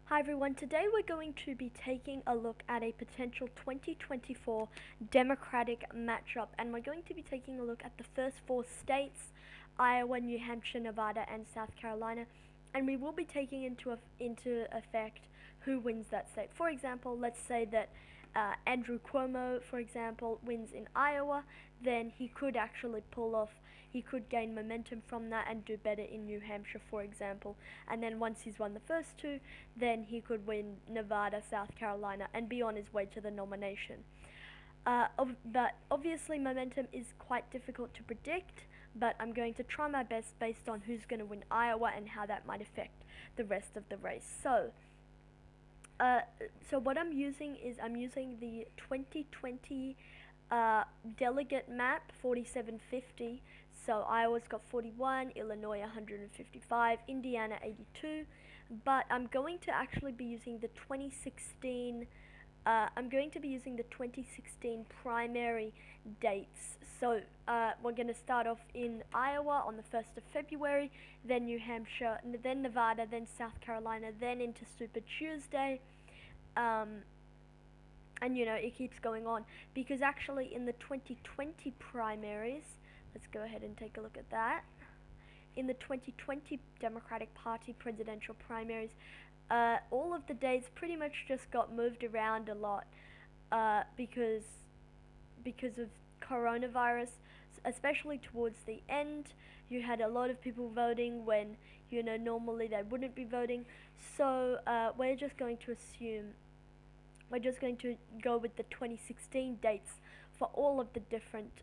Hi everyone, today we're going to be taking a look at a potential 2024 Democratic matchup, and we're going to be taking a look at the first four states: Iowa, New Hampshire, Nevada, and South Carolina, and we will be taking into effect who wins that state. For example, let's say that Andrew Cuomo, for example, wins in Iowa, then he could actually he could gain momentum from that and do better in New Hampshire, for example. And then once he's won the first two, then he could win Nevada, South Carolina, and be on his way to the nomination. But obviously, momentum is quite difficult to predict, but I'm going to try my best based on who's going to win Iowa and how that might affect the rest of the race. Uh, so what I'm using the 2020 delegate map 4750. So Iowa's got 41, Illinois 155, Indiana 82, but I'm going to actually be using the 2016. I'm going to be using the 2016 primary dates. So we're going to start off in Iowa on the 1st of February, then New Hampshire, then Nevada, then South Carolina, then into Super Tuesday. Um, and it keeps going on because actually in the 2020 primaries, let's go ahead and take a look at that. In the 2020 Democratic Party presidential primaries, all of the dates pretty much just got moved around a lot because of coronavirus, especially towards the end. You had a lot of people voting when normally they wouldn't be voting. So we're just going to go with the 2016 dates for all of the different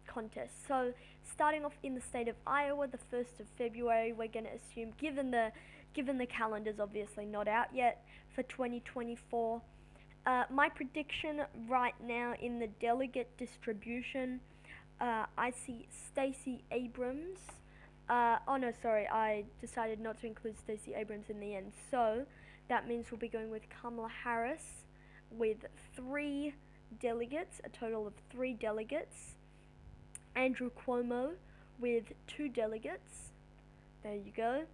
contests. So starting off in the state of Iowa, the 1st of February, we're going to assume, given the calendar's obviously not out yet for 2024. My prediction right now in the delegate distribution, I see Stacey Abrams. Oh no, sorry, I decided not to include Stacey Abrams in the end. So that means we'll be going with Kamala Harris with 3 delegates, a total of 3 delegates. Andrew Cuomo with 2 delegates. There you go.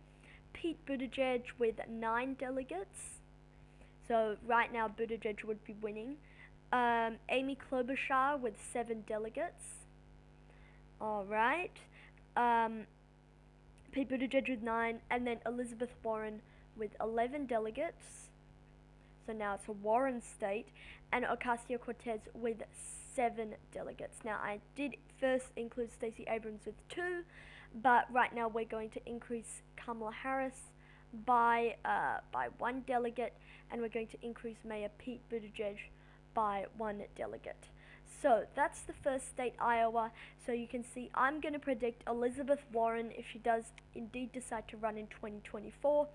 Pete Buttigieg with 9 delegates. So right now Buttigieg would be winning. Amy Klobuchar with 7 delegates. All right. Pete Buttigieg with 9, and then Elizabeth Warren with 11 delegates. So now it's a Warren state, and Ocasio-Cortez with 7 delegates. Now I did first include Stacey Abrams with 2, but right now we're going to increase Kamala Harris by 1 delegate, and we're going to increase Mayor Pete Buttigieg by 1 delegate. So that's the first state, Iowa. So you can see I'm going to predict Elizabeth Warren, if she does indeed decide to run in 2024,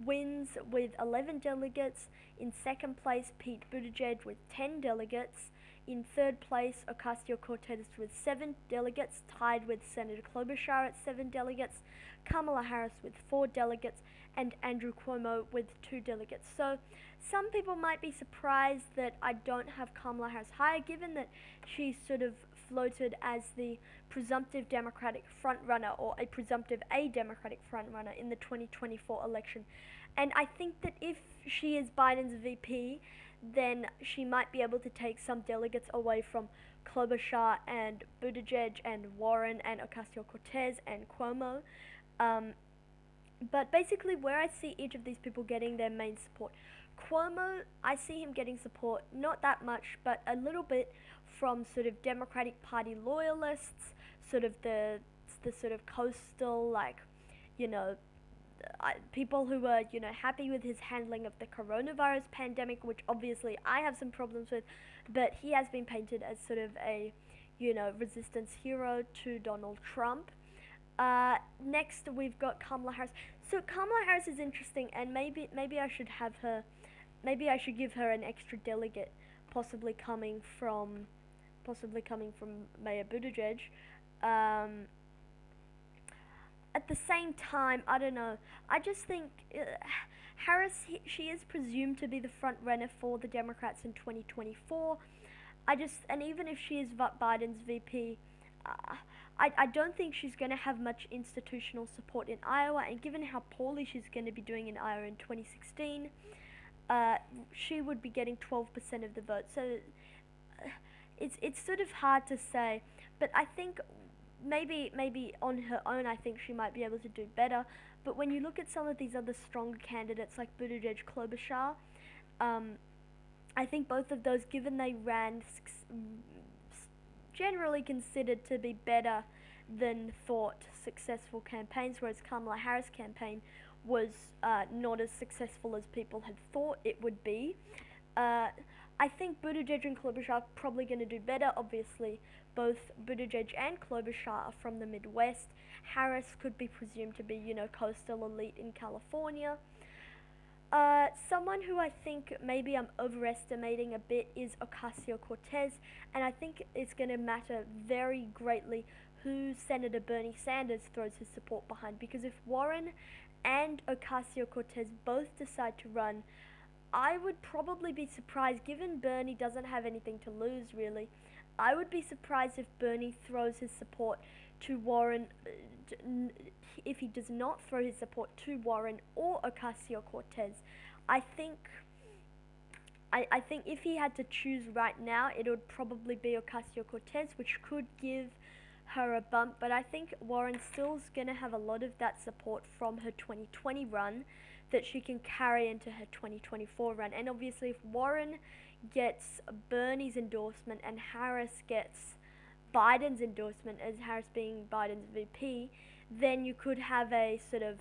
wins with 11 delegates. In second place, Pete Buttigieg with 10 delegates. In third place, Ocasio-Cortez with 7 delegates, tied with Senator Klobuchar at 7 delegates, Kamala Harris with 4 delegates, and Andrew Cuomo with 2 delegates. So some people might be surprised that I don't have Kamala Harris higher, given that she's sort of floated as the presumptive Democratic frontrunner, or a presumptive Democratic frontrunner in the 2024 election. And I think that if she is Biden's VP, then she might be able to take some delegates away from Klobuchar and Buttigieg and Warren and Ocasio-Cortez and Cuomo. But basically, where I see each of these people getting their main support, Cuomo, I see him getting support, not that much, but a little bit from sort of Democratic Party loyalists, sort of the sort of coastal, like, you know, people who were, happy with his handling of the coronavirus pandemic, which obviously I have some problems with, but he has been painted as sort of a, resistance hero to Donald Trump. Next, we've got Kamala Harris. So Kamala Harris is interesting, and maybe I should have her, maybe I should give her an extra delegate, possibly coming from Mayor Buttigieg. Um, at the same time, I don't know. I just think Harris, she is presumed to be the front runner for the Democrats in 2024. And even if she is Biden's VP, uh, I don't think she's going to have much institutional support in Iowa, and given how poorly she's going to be doing in Iowa in 2016, uh, she would be getting 12% of the vote. So it's sort of hard to say, but I think maybe on her own, I think she might be able to do better. But when you look at some of these other stronger candidates like Buttigieg, Klobuchar, um, I think both of those, given they ran generally considered to be better than thought successful campaigns, whereas Kamala Harris' campaign was not as successful as people had thought it would be. Uh, I think Buttigieg and Klobuchar are probably going to do better. Obviously, both Buttigieg and Klobuchar are from the Midwest. Harris could be presumed to be, coastal elite in California. Someone who I think maybe I'm overestimating a bit is Ocasio-Cortez, and I think it's going to matter very greatly who Senator Bernie Sanders throws his support behind, because if Warren and Ocasio-Cortez both decide to run, I would probably be surprised, given Bernie doesn't have anything to lose really. I would be surprised if Bernie throws his support to Warren, if he does not throw his support to Warren or Ocasio Cortez. I think. I think if he had to choose right now, it would probably be Ocasio Cortez, which could give her a bump. But I think Warren still's going to have a lot of that support from her 2020 run that she can carry into her 2024 run. And obviously, if Warren gets Bernie's endorsement and Harris gets Biden's endorsement, as Harris being Biden's VP, then you could have a sort of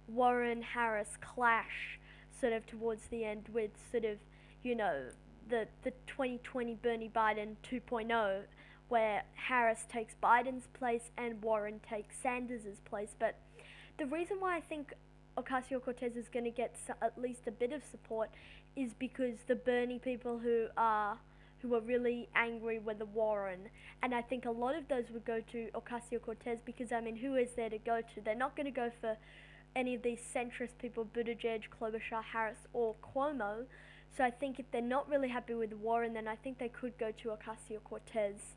Warren Harris clash sort of towards the end with sort of, the 2020 Bernie Biden 2.0, where Harris takes Biden's place and Warren takes Sanders's place. But the reason why I think Ocasio-Cortez is going to get at least a bit of support is because the Bernie people who are really angry with the Warren, and I think a lot of those would go to Ocasio-Cortez because, I mean, who is there to go to? They're not going to go for any of these centrist people, Buttigieg, Klobuchar, Harris, or Cuomo. So I think if they're not really happy with Warren, then I think they could go to Ocasio-Cortez.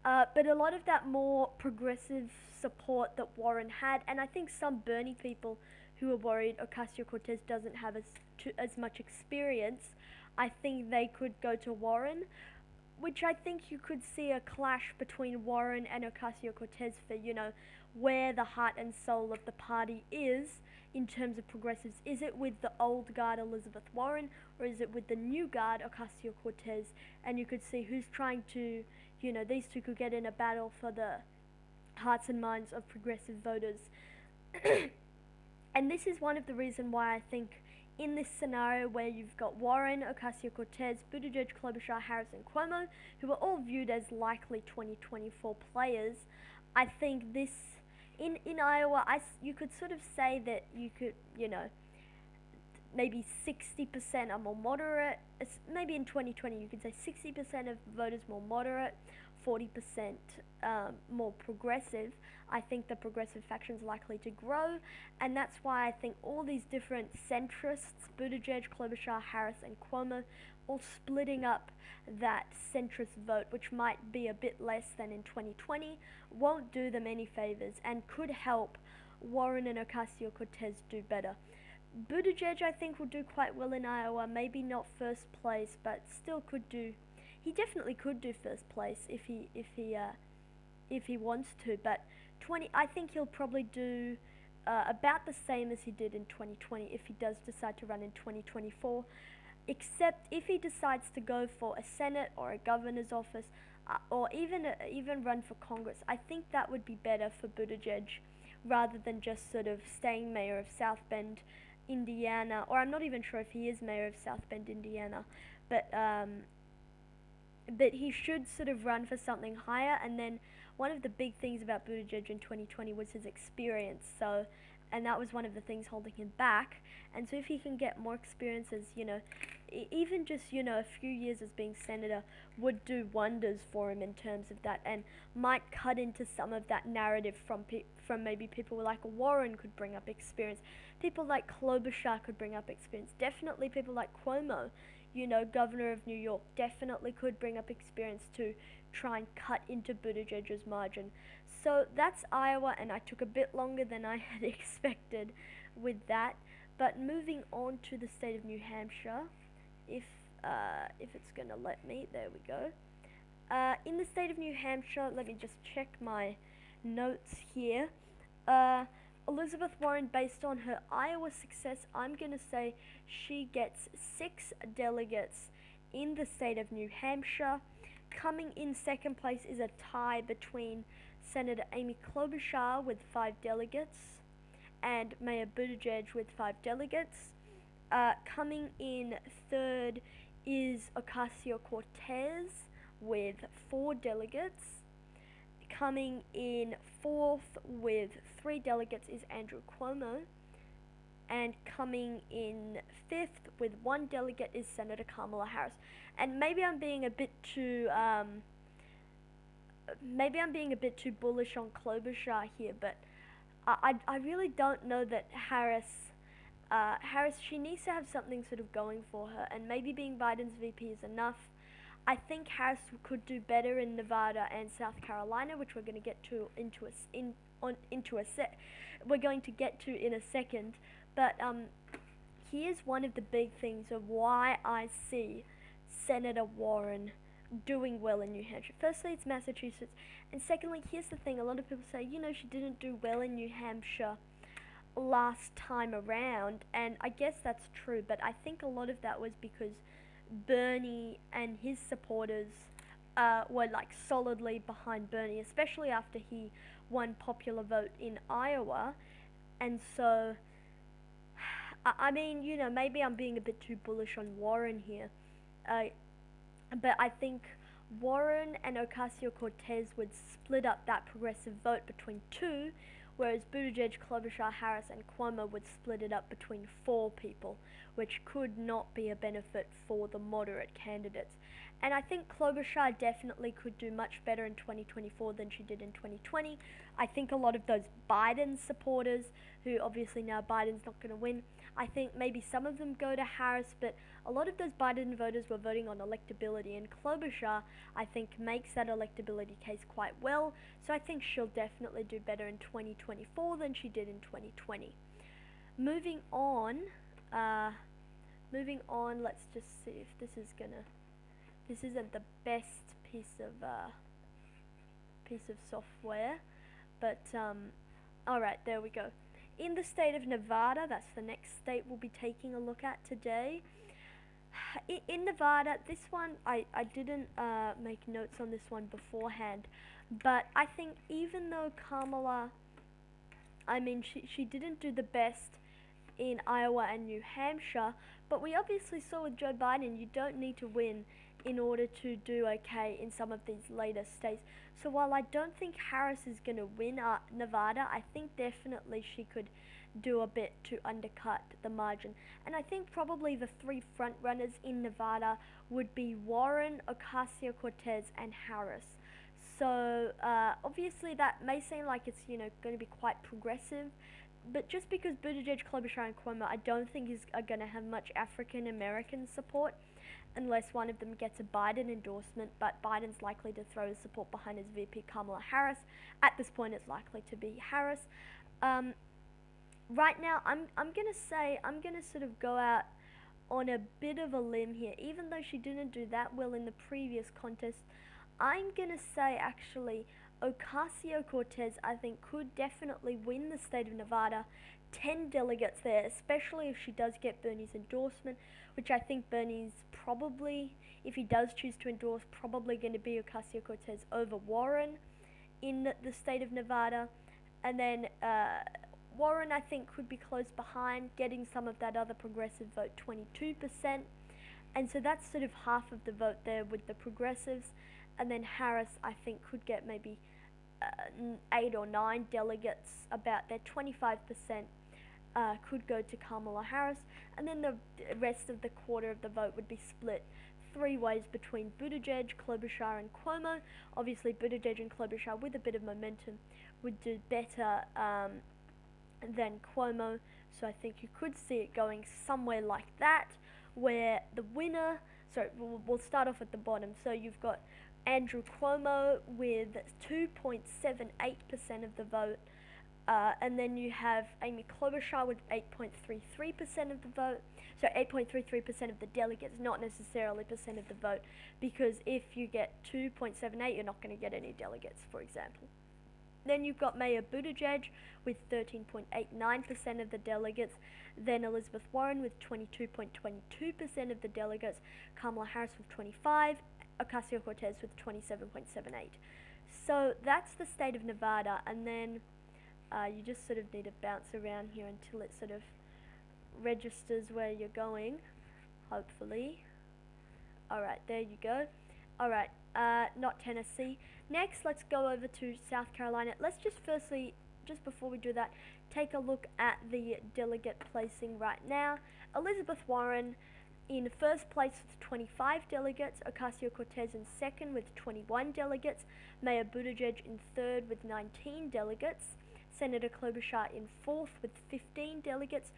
But a lot of that more progressive support that Warren had, and I think some Bernie people who are worried Ocasio-Cortez doesn't have as much experience, I think they could go to Warren, which I think you could see a clash between Warren and Ocasio-Cortez for, where the heart and soul of the party is in terms of progressives. Is it with the old guard Elizabeth Warren, or is it with the new guard Ocasio-Cortez? And you could see who's trying to, these two could get in a battle for the hearts and minds of progressive voters. And this is one of the reasons why I think in this scenario where you've got Warren, Ocasio-Cortez, Buttigieg, Klobuchar, Harris, and Cuomo, who are all viewed as likely 2024 players, I think this, in Iowa, you could sort of say that you could, maybe 60% are more moderate. Maybe in 2020 you could say 60% of voters more moderate, 40% more progressive. I think the progressive faction is likely to grow, and that's why I think all these different centrists, Buttigieg, Klobuchar, Harris, and Cuomo, all splitting up that centrist vote, which might be a bit less than in 2020, won't do them any favors and could help Warren and Ocasio-Cortez do better. Buttigieg, I think, will do quite well in Iowa. Maybe not first place, but still could do. He definitely could do first place if he wants to. But I think he'll probably do about the same as he did in 2020 if he does decide to run in 2024. Except if he decides to go for a Senate or a governor's office, or even run for Congress, I think that would be better for Buttigieg rather than just sort of staying mayor of South Bend, Indiana, or I'm not even sure if he is mayor of South Bend, Indiana, but he should sort of run for something higher. And then one of the big things about Buttigieg in 2020 was his experience, and that was one of the things holding him back. And so if he can get more experience as, even just, a few years as being senator would do wonders for him in terms of that, and might cut into some of that narrative from maybe people like Warren could bring up experience. People like Klobuchar could bring up experience. Definitely people like Cuomo, governor of New York, definitely could bring up experience to try and cut into Buttigieg's margin. So that's Iowa, and I took a bit longer than I had expected with that. But moving on to the state of New Hampshire, if it's gonna let me, there we go. In the state of New Hampshire, let me just check my notes here. Uh, Elizabeth Warren, based on her Iowa success, I'm going to say she gets 6 delegates in the state of New Hampshire. Coming in second place is a tie between Senator Amy Klobuchar with 5 delegates and Mayor Buttigieg with 5 delegates. Coming in third is Ocasio-Cortez with 4 delegates. Coming in fourth with 3 delegates is Andrew Cuomo. And coming in fifth with 1 delegate is Senator Kamala Harris. And maybe I'm being a bit too bullish on Klobuchar here, but I really don't know that Harris, she needs to have something sort of going for her, and maybe being Biden's VP is enough. I think Harris could do better in Nevada and South Carolina, which we're going to get to we're going to get to in a second. But here's one of the big things of why I see Senator Warren doing well in New Hampshire. Firstly, it's Massachusetts, and secondly, here's the thing: a lot of people say, she didn't do well in New Hampshire last time around, and I guess that's true. But I think a lot of that was because Bernie and his supporters were solidly behind Bernie, especially after he won popular vote in Iowa. And so, I mean, maybe I'm being a bit too bullish on Warren here, but I think Warren and Ocasio-Cortez would split up that progressive vote between 2, whereas Buttigieg, Klobuchar, Harris, and Cuomo would split it up between 4 people, which could not be a benefit for the moderate candidates. And I think Klobuchar definitely could do much better in 2024 than she did in 2020. I think a lot of those Biden supporters, who obviously now Biden's not going to win, I think maybe some of them go to Harris, but a lot of those Biden voters were voting on electability, and Klobuchar, I think, makes that electability case quite well, so I think she'll definitely do better in 2024 than she did in 2020. Moving on, let's just see if this isn't the best piece of software, but, alright, there we go. In the state of Nevada, that's the next state we'll be taking a look at today. In Nevada, this one, I didn't make notes on this one beforehand, but I think even though Kamala, she didn't do the best in Iowa and New Hampshire, but we obviously saw with Joe Biden, you don't need to win in order to do okay in some of these later states. So while I don't think Harris is going to win Nevada, I think definitely she could do a bit to undercut the margin. And I think probably the 3 front runners in Nevada would be Warren, Ocasio-Cortez, and Harris. So obviously that may seem like it's going to be quite progressive, but just because Buttigieg, Klobuchar, and Cuomo I don't think are going to have much African American support, unless one of them gets a Biden endorsement, but Biden's likely to throw his support behind his VP Kamala Harris. At this point, it's likely to be Harris. Right now, I'm gonna sort of go out on a bit of a limb here. Even though she didn't do that well in the previous contest, I'm gonna say actually Ocasio-Cortez, I think, could definitely win the state of Nevada. 10 delegates there, especially if she does get Bernie's endorsement, which I think Bernie's probably, if he does choose to endorse, probably going to be Ocasio-Cortez over Warren in the state of Nevada. And then Warren, I think, could be close behind, getting some of that other progressive vote, 22%. And so that's sort of half of the vote there with the progressives. And then Harris, I think, could get maybe 8 or 9 delegates, about their 25%. Could go to Kamala Harris, and then the rest of the quarter of the vote would be split 3 ways between Buttigieg, Klobuchar, and Cuomo. Obviously, Buttigieg and Klobuchar, with a bit of momentum, would do better than Cuomo, so I think you could see it going somewhere like that, where the winner, so we'll start off at the bottom. So you've got Andrew Cuomo with 2.78% of the vote. And then you have Amy Klobuchar with 8.33% of the vote. So 8.33% of the delegates, not necessarily percent of the vote, because if you get 2.78, you're not going to get any delegates, for example. Then you've got Mayor Buttigieg with 13.89% of the delegates. Then Elizabeth Warren with 22.22% of the delegates. Kamala Harris with 25%. Ocasio-Cortez with 27.78%. So that's the state of Nevada, and then you just sort of need to bounce around here until it sort of registers where you're going, hopefully. Alright, there you go. Alright, not Tennessee. Next, let's go over to South Carolina. Let's just firstly, just before we do that, take a look at the delegate placing right now. Elizabeth Warren in first place with 25 delegates, Ocasio-Cortez in second with 21 delegates, Mayor Buttigieg in third with 19 delegates, Senator Klobuchar in fourth with 15 delegates,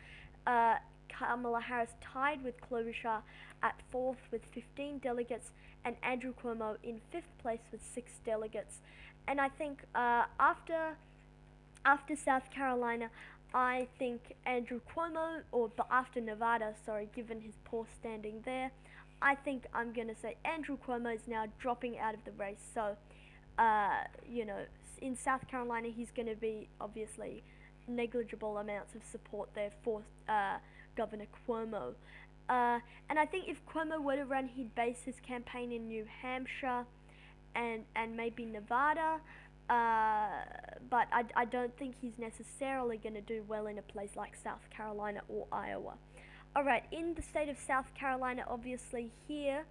Kamala Harris tied with Klobuchar at fourth with 15 delegates, and Andrew Cuomo in fifth place with 6 delegates. And I think after South Carolina, I think Andrew Cuomo, after Nevada, sorry, given his poor standing there, I think I'm going to say Andrew Cuomo is now dropping out of the race. So, in South Carolina, he's going to be obviously negligible amounts of support there for Governor Cuomo. And I think if Cuomo were to run, he'd base his campaign in New Hampshire and maybe Nevada. But I don't think he's necessarily going to do well in a place like South Carolina or Iowa. Alright, in the state of South Carolina, obviously here,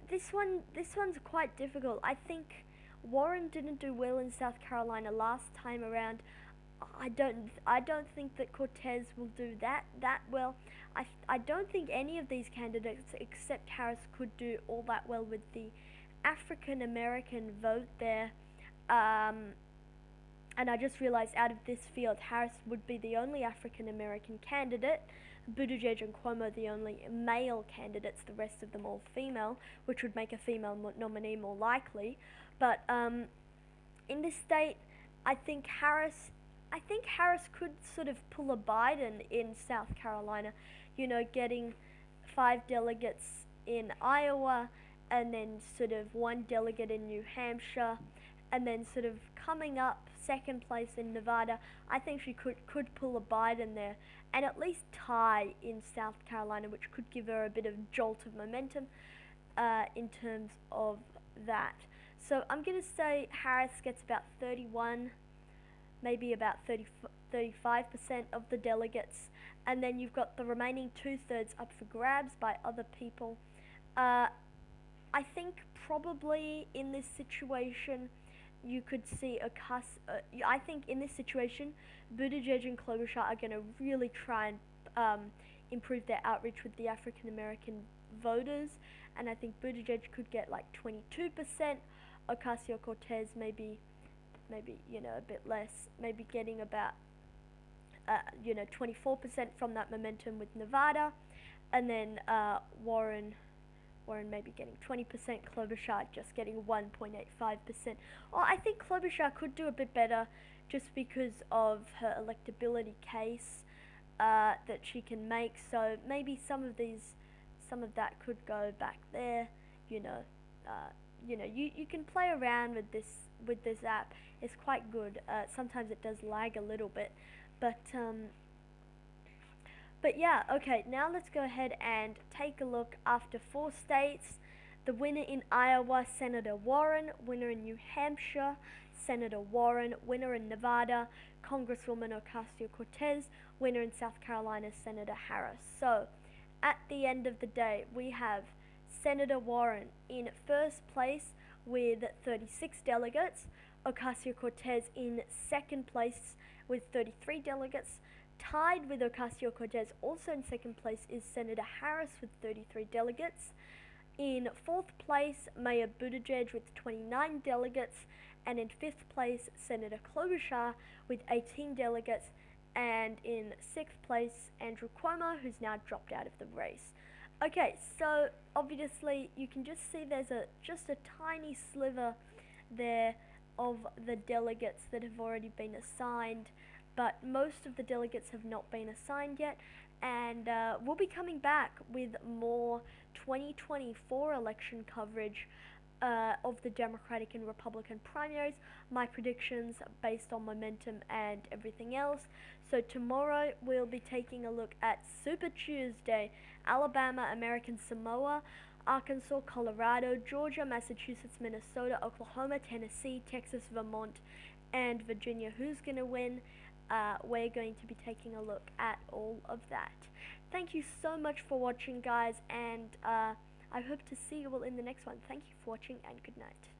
this one's quite difficult. I think Warren didn't do well in South Carolina last time around. I don't think that Cortez will do that well. I don't think any of these candidates except Harris could do all that well with the African American vote there. And I just realized out of this field, Harris would be the only African American candidate, Buttigieg and Cuomo the only male candidates, the rest of them all female, which would make a female nominee more likely. But in this state, I think Harris could sort of pull a Biden in South Carolina, getting 5 delegates in Iowa, and then sort of 1 delegate in New Hampshire, and then sort of coming up second place in Nevada. I think she could pull a Biden there, and at least tie in South Carolina, which could give her a bit of jolt of momentum in terms of that. So I'm going to say Harris gets about 31, maybe about 35% of the delegates, and then you've got the remaining 2/3 up for grabs by other people. I think probably in this situation, you could see I think in this situation, Buttigieg and Klobuchar are going to really try and improve their outreach with the African American voters, and I think Buttigieg could get like 22%, Ocasio-Cortez maybe a bit less, maybe getting about 24% from that momentum with Nevada, and then Warren maybe getting 20%, Klobuchar just getting 1.85%. Well, I think Klobuchar could do a bit better just because of her electability case that she can make. So maybe some of that could go back there. You can play around with this app. It's quite good. Sometimes it does lag a little bit, but yeah, okay, now let's go ahead and take a look after 4 states. The winner in Iowa, Senator Warren. Winner in New Hampshire, Senator Warren. Winner in Nevada, Congresswoman Ocasio-Cortez. Winner in South Carolina, Senator Harris. So, at the end of the day, we have Senator Warren in first place with 36 delegates. Ocasio-Cortez in second place with 33 delegates. Tied with Ocasio-Cortez, also in second place, is Senator Harris with 33 delegates. In fourth place, Mayor Buttigieg with 29 delegates. And in fifth place, Senator Klobuchar with 18 delegates. and in 6th place, Andrew Cuomo, who's now dropped out of the race. Okay, so obviously you can just see there's just a tiny sliver there of the delegates that have already been assigned, but most of the delegates have not been assigned yet, and we'll be coming back with more 2024 election coverage of the Democratic and Republican primaries, my predictions based on momentum and everything else. So tomorrow we'll be taking a look at Super Tuesday, Alabama, American Samoa, Arkansas, Colorado, Georgia, Massachusetts, Minnesota, Oklahoma, Tennessee, Texas, Vermont, and Virginia. Who's going to win? We're going to be taking a look at all of that. Thank you so much for watching, guys, and I hope to see you all in the next one. Thank you for watching, and good night.